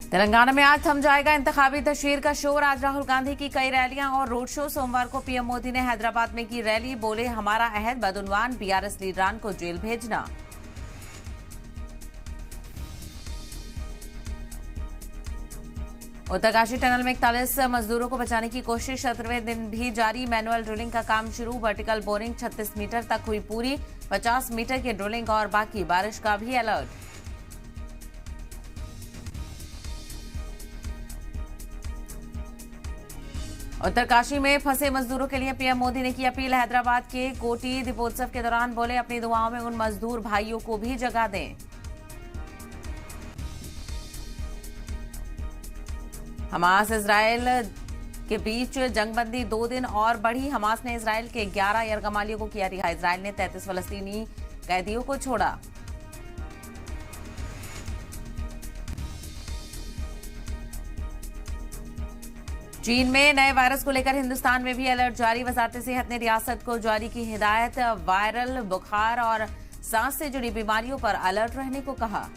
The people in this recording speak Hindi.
तेलंगाना में आज थम जाएगा इंतखाबी तशहीर का शोर। आज राहुल गांधी की कई रैलियां और रोड शो। सोमवार को पीएम मोदी ने हैदराबाद में की रैली। बोले, हमारा अहद बदउनवान बीआरएस लीडरान को जेल भेजना। उत्तरकाशी टनल में 41 मजदूरों को बचाने की कोशिश 17वें दिन भी जारी। मैनुअल ड्रिलिंग का काम शुरू। वर्टिकल बोरिंग 36 मीटर तक हुई पूरी। 50 मीटर की ड्रिलिंग और बाकी। बारिश का भी अलर्ट। उत्तरकाशी में फंसे मजदूरों के लिए पीएम मोदी ने की अपील। हैदराबाद के कोटी दीपोत्सव के दौरान बोले, अपनी दुआओं में उन मजदूर भाइयों को भी जगह दें। हमास इजरायल के बीच जंगबंदी 2 दिन और बढ़ी। हमास ने इजरायल के 11 यरगमालियों को किया रिहा। इजरायल ने 33 फलस्तीनी कैदियों को छोड़ा। चीन में नए वायरस को लेकर हिंदुस्तान में भी अलर्ट जारी। वजारत सेहत ने रियासत को जारी की हिदायत। वायरल बुखार और सांस से जुड़ी बीमारियों पर अलर्ट रहने को कहा।